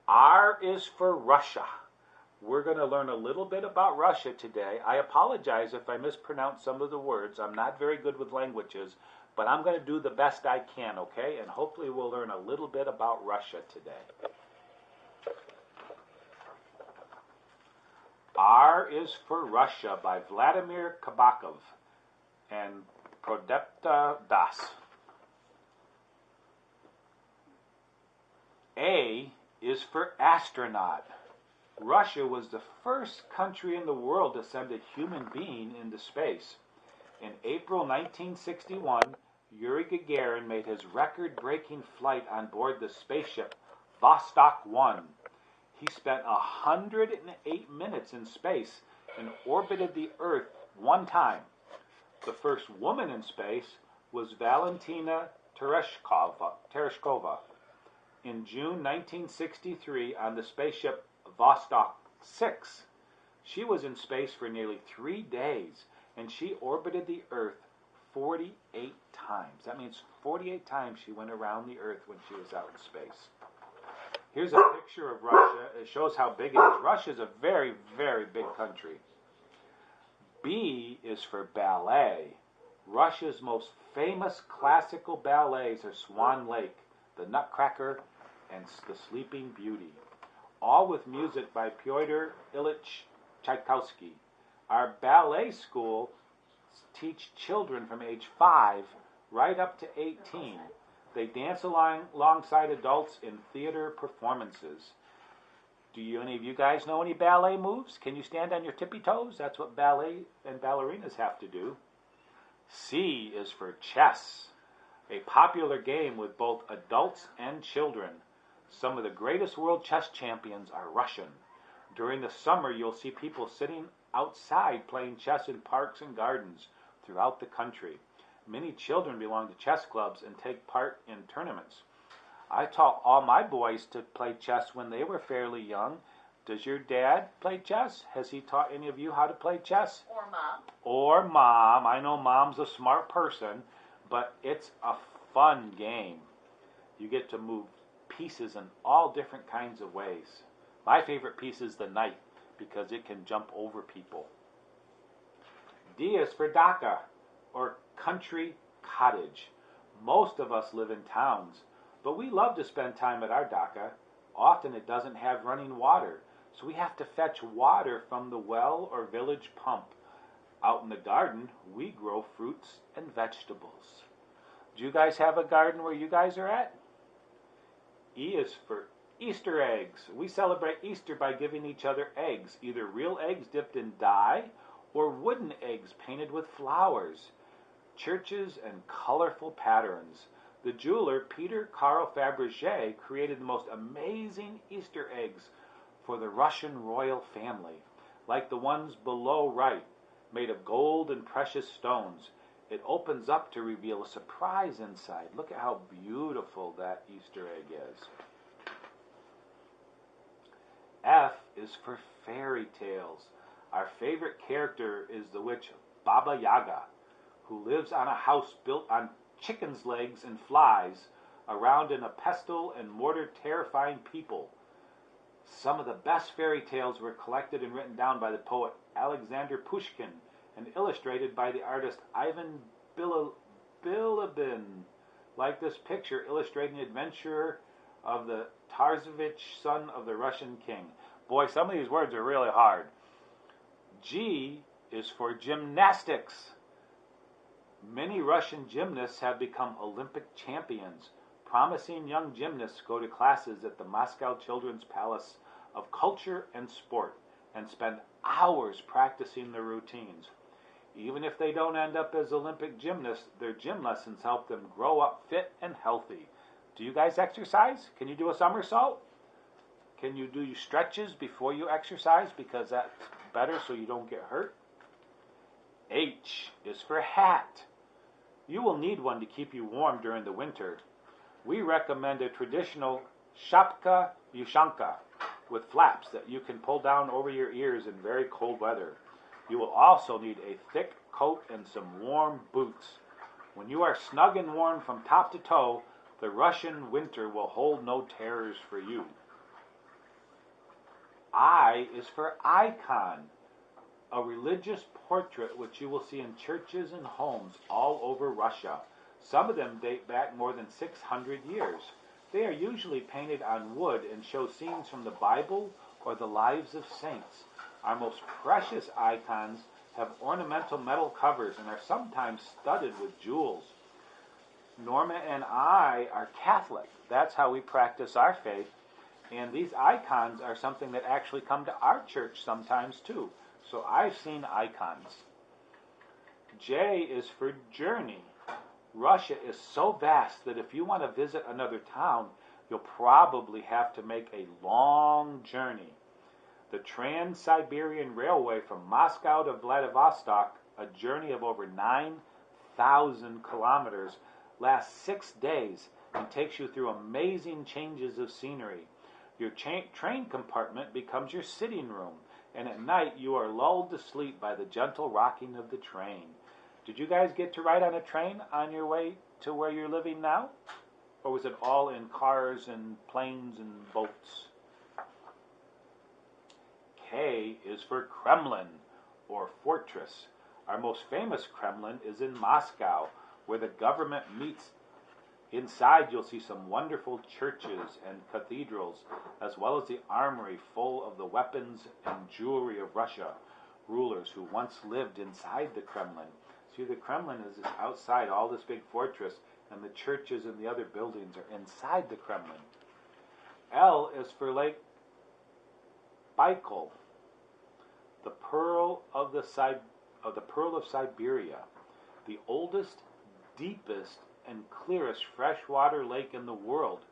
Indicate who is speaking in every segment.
Speaker 1: R is for Russia. We're going to learn a little bit about Russia today. I apologize if I mispronounce some of the words. I'm not very good with languages, but I'm going to do the best I can, okay? And hopefully we'll learn a little bit about Russia today. R is for Russia by Vladimir Kabakov and Prodeepta Das. A is for astronaut. Russia was the first country in the world to send a human being into space. In April 1961, Yuri Gagarin made his record-breaking flight on board the spaceship Vostok 1. He spent 108 minutes in space and orbited the Earth one time. The first woman in space was Valentina Tereshkova. In June 1963, on the spaceship Vostok 6, she was in space for nearly 3 days, and she orbited the Earth 48 times. That means 48 times she went around the Earth when she was out in space. Here's a picture of Russia. It shows how big it is. Russia is a very, very big country. B is for ballet. Russia's most famous classical ballets are Swan Lake, The Nutcracker, and The Sleeping Beauty, all with music by Pyotr Ilyich Tchaikovsky. Our ballet school teach children from age 5 right up to 18. They dance alongside adults in theater performances. Do any of you guys know any ballet moves? Can you stand on your tippy toes? That's what ballet and ballerinas have to do. C is for chess, a popular game with both adults and children. Some of the greatest world chess champions are Russian. During the summer, you'll see people sitting outside playing chess in parks and gardens throughout the country. Many children belong to chess clubs and take part in tournaments. I taught all my boys to play chess when they were fairly young. Does your dad play chess? Has he taught any of you how to play chess?
Speaker 2: Or mom.
Speaker 1: Or mom. I know mom's a smart person, but it's a fun game. You get to move pieces in all different kinds of ways. My favorite piece is the knight because it can jump over people. D is for Dhaka, or country cottage. Most of us live in towns, but we love to spend time at our Dhaka. Often it doesn't have running water, so we have to fetch water from the well or village pump. Out in the garden, we grow fruits and vegetables. Do you guys have a garden where you guys are at? E is for Easter eggs. We celebrate Easter by giving each other eggs, either real eggs dipped in dye or wooden eggs painted with flowers, churches, and colorful patterns. The jeweler Peter Carl Fabergé created the most amazing Easter eggs for the Russian royal family, like the ones below right, made of gold and precious stones. It opens up to reveal a surprise inside. Look at how beautiful that Easter egg is. F is for fairy tales. Our favorite character is the witch Baba Yaga, who lives on a house built on chicken's legs and flies, around in a pestle and mortar terrifying people. Some of the best fairy tales were collected and written down by the poet Alexander Pushkin and illustrated by the artist Ivan Bilibin, like this picture illustrating the adventure of the Tsarevich, son of the Russian king. Boy, some of these words are really hard. G is for gymnastics. Many Russian gymnasts have become Olympic champions. Promising young gymnasts go to classes at the Moscow Children's Palace of Culture and Sport and spend hours practicing their routines. Even if they don't end up as Olympic gymnasts, their gym lessons help them grow up fit and healthy. Do you guys exercise? Can you do a somersault? Can you do stretches before you exercise, because that's better so you don't get hurt? H is for hat. You will need one to keep you warm during the winter. We recommend a traditional shapka yushanka with flaps that you can pull down over your ears in very cold weather. You will also need a thick coat and some warm boots. When you are snug and warm from top to toe, the Russian winter will hold no terrors for you. I is for icon, a religious portrait which you will see in churches and homes all over Russia. Some of them date back more than 600 years. They are usually painted on wood and show scenes from the Bible or the lives of saints. Our most precious icons have ornamental metal covers and are sometimes studded with jewels. Norma and I are Catholic. That's how we practice our faith. And these icons are something that actually come to our church sometimes too. So I've seen icons. J is for journey. Russia is so vast that if you want to visit another town, you'll probably have to make a long journey. The Trans-Siberian Railway from Moscow to Vladivostok, a journey of over 9,000 kilometers, lasts 6 days and takes you through amazing changes of scenery. Your train compartment becomes your sitting room, and at night you are lulled to sleep by the gentle rocking of the train. Did you guys get to ride on a train on your way to where you're living now? Or was it all in cars and planes and boats? K is for Kremlin, or fortress. Our most famous Kremlin is in Moscow, where the government meets. Inside you'll see some wonderful churches and cathedrals, as well as the armory full of the weapons and jewelry of Russia, rulers who once lived inside the Kremlin. See, the Kremlin is outside all this big fortress, and the churches and the other buildings are inside the Kremlin. L is for Lake Baikal, the pearl of Siberia, the oldest, deepest, and clearest freshwater lake in the world.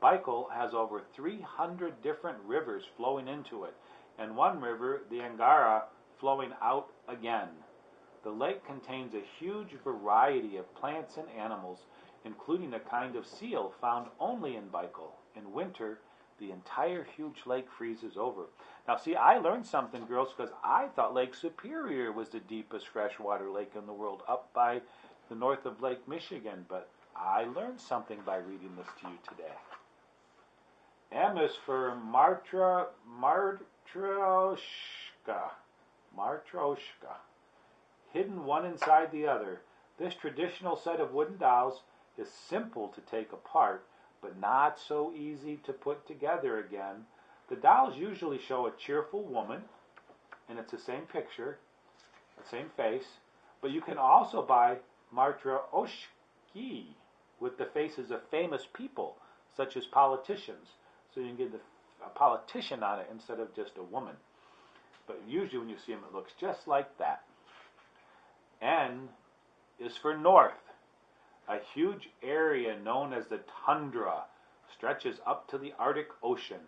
Speaker 1: Baikal has over 300 different rivers flowing into it, and one river, the Angara, flowing out again. The lake contains a huge variety of plants and animals, including a kind of seal found only in Baikal. In winter, the entire huge lake freezes over. Now see, I learned something, girls, because I thought Lake Superior was the deepest freshwater lake in the world, up by the north of Lake Michigan, but I learned something by reading this to you today. M is for Matryoshka. Hidden one inside the other. This traditional set of wooden dolls is simple to take apart, but not so easy to put together again. The dolls usually show a cheerful woman, and it's the same picture, the same face, but you can also buy Matryoshki with the faces of famous people, such as politicians. So you can get a politician on it instead of just a woman. But usually when you see them, it looks just like that. N is for north. A huge area known as the tundra stretches up to the Arctic Ocean.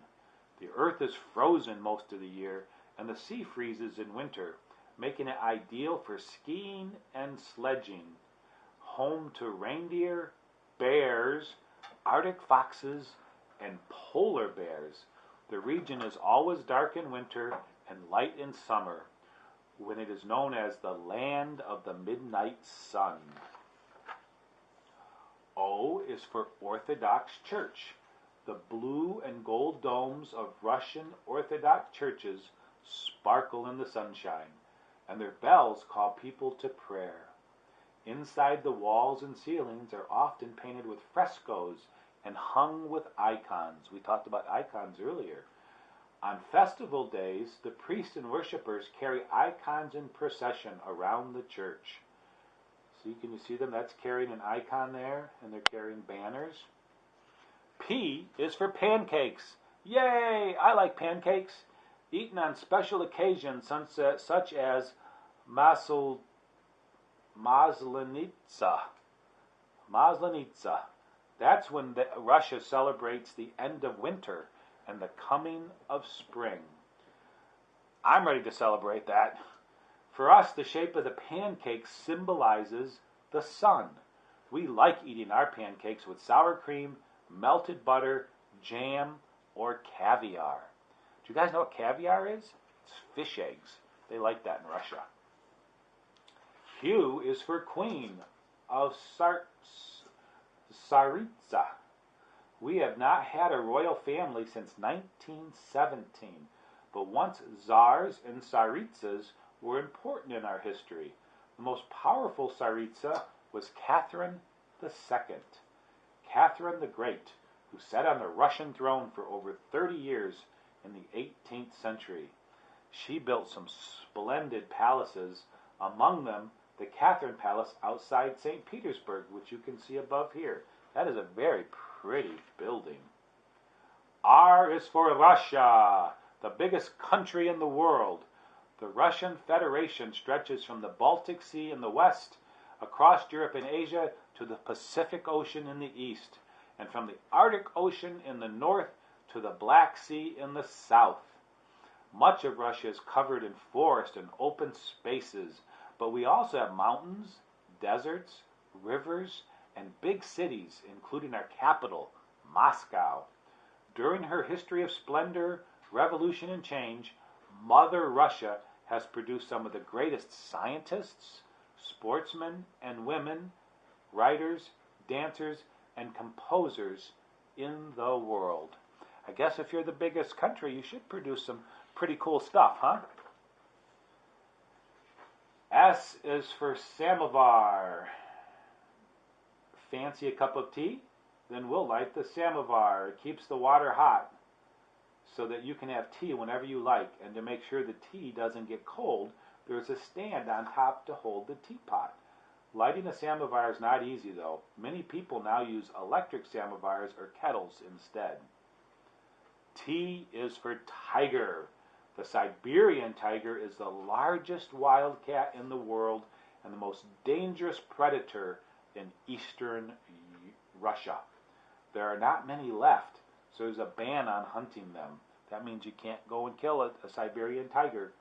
Speaker 1: The earth is frozen most of the year, and the sea freezes in winter, making it ideal for skiing and sledging. Home to reindeer, bears, Arctic foxes, and polar bears. The region is always dark in winter and light in summer, when it is known as the land of the midnight sun. O is for Orthodox Church. The blue and gold domes of Russian Orthodox churches sparkle in the sunshine, and their bells call people to prayer. Inside, the walls and ceilings are often painted with frescoes and hung with icons. We talked about icons earlier. On festival days, the priests and worshipers carry icons in procession around the church. See, can you see them? That's carrying an icon there, and they're carrying banners. P is for pancakes. Yay! I like pancakes. Eaten on special occasions such as Maslenitsa. That's when Russia celebrates the end of winter and the coming of spring. I'm ready to celebrate that. For us, the shape of the pancake symbolizes the sun. We like eating our pancakes with sour cream, melted butter, jam, or caviar. Do you guys know what caviar is? It's fish eggs. They like that in Russia. Q is for Queen of Tsaritsa. We have not had a royal family since 1917, but once czars and tsaritsas were important in our history. The most powerful tsaritsa was Catherine II, Catherine the Great, who sat on the Russian throne for over 30 years in the 18th century. She built some splendid palaces, among them the Catherine Palace outside St. Petersburg, which you can see above here. That is a very pretty building. R is for Russia, the biggest country in the world. The Russian Federation stretches from the Baltic Sea in the west, across Europe and Asia, to the Pacific Ocean in the east, and from the Arctic Ocean in the north to the Black Sea in the south. Much of Russia is covered in forest and open spaces, but we also have mountains, deserts, rivers, and big cities, including our capital, Moscow. During her history of splendor, revolution, and change, Mother Russia has produced some of the greatest scientists, sportsmen and women, writers, dancers, and composers in the world. I guess if you're the biggest country, you should produce some pretty cool stuff, huh? S is for samovar. Fancy a cup of tea? Then we'll light the samovar. It keeps the water hot so that you can have tea whenever you like. And to make sure the tea doesn't get cold, there's a stand on top to hold the teapot. Lighting a samovar is not easy, though. Many people now use electric samovars or kettles instead. T is for tiger. The Siberian tiger is the largest wild cat in the world and the most dangerous predator in eastern Russia. There are not many left, so there's a ban on hunting them. That means you can't go and kill a Siberian tiger.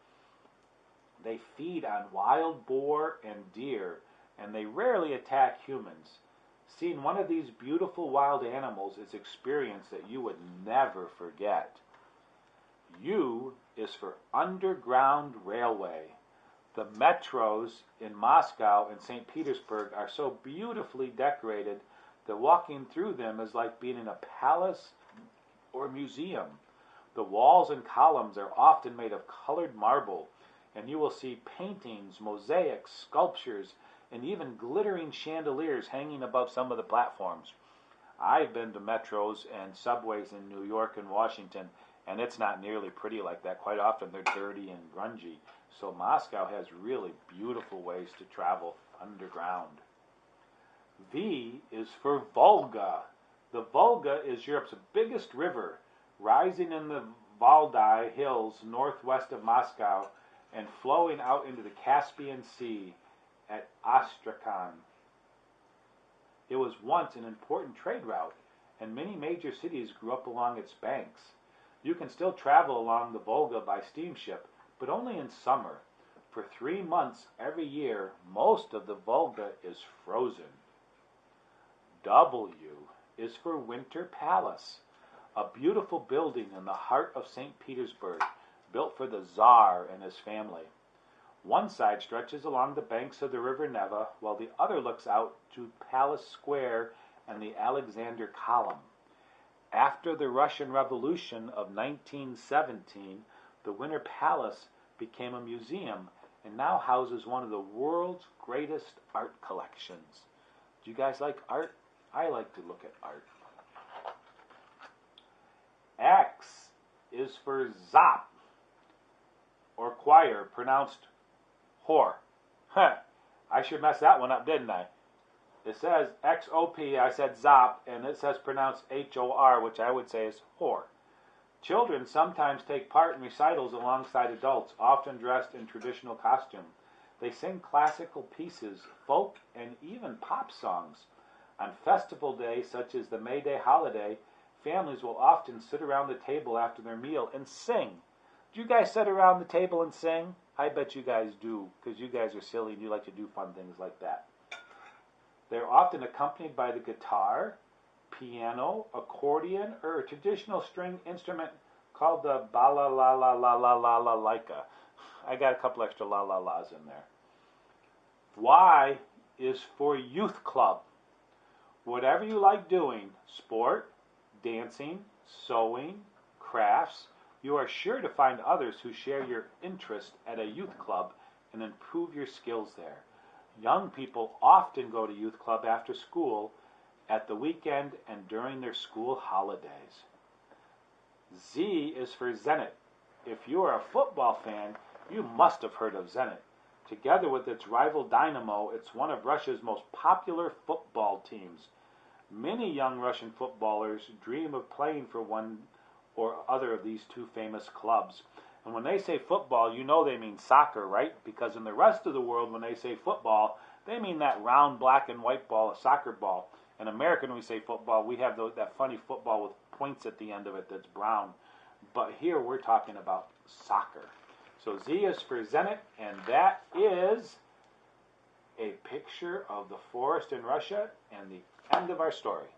Speaker 1: They feed on wild boar and deer, and they rarely attack humans. Seeing one of these beautiful wild animals is an experience that you would never forget. U is for Underground Railway. The metros in Moscow and St. Petersburg are so beautifully decorated that walking through them is like being in a palace or museum. The walls and columns are often made of colored marble, and you will see paintings, mosaics, sculptures, and even glittering chandeliers hanging above some of the platforms. I've been to metros and subways in New York and Washington, and it's not nearly pretty like that. Quite often they're dirty and grungy. So Moscow has really beautiful ways to travel underground. V is for Volga. The Volga is Europe's biggest river, rising in the Valdai Hills northwest of Moscow and flowing out into the Caspian Sea at Astrakhan. It was once an important trade route, and many major cities grew up along its banks. You can still travel along the Volga by steamship, but only in summer. For 3 months every year, most of the Volga is frozen. W is for Winter Palace, a beautiful building in the heart of St. Petersburg, built for the Tsar and his family. One side stretches along the banks of the River Neva, while the other looks out to Palace Square and the Alexander Column. After the Russian Revolution of 1917, the Winter Palace became a museum and now houses one of the world's greatest art collections. Do you guys like art? I like to look at art. X is for Zop, or choir, pronounced whore. I should mess that one up, didn't I? It says X-O-P, I said Zop, and it says pronounced H-O-R, which I would say is whore. Children sometimes take part in recitals alongside adults, often dressed in traditional costume. They sing classical pieces, folk, and even pop songs. On festival days, such as the May Day holiday, families will often sit around the table after their meal and sing. Do you guys sit around the table and sing? I bet you guys do, because you guys are silly and you like to do fun things like that. They're often accompanied by the guitar, piano, accordion, or a traditional string instrument called the balalalalalalalalaika. I got a couple extra la-la-las in there. Y is for youth club. Whatever you like doing, sport, dancing, sewing, crafts, You are sure to find others who share your interest at a youth club and improve your skills there. Young people often go to youth club after school, at the weekend, and during their school holidays. Z is for Zenit. If you are a football fan, you must have heard of Zenit. Together with its rival Dynamo, it's one of Russia's most popular football teams. Many young Russian footballers dream of playing for one or other of these two famous clubs. And when they say football, you know they mean soccer, right? Because in the rest of the world, when they say football, they mean that round black and white ball, a soccer ball. In America, when we say football, we have that funny football with points at the end of it that's brown. But here we're talking about soccer. So Z is for Zenit, and that is a picture of the forest in Russia and the end of our story.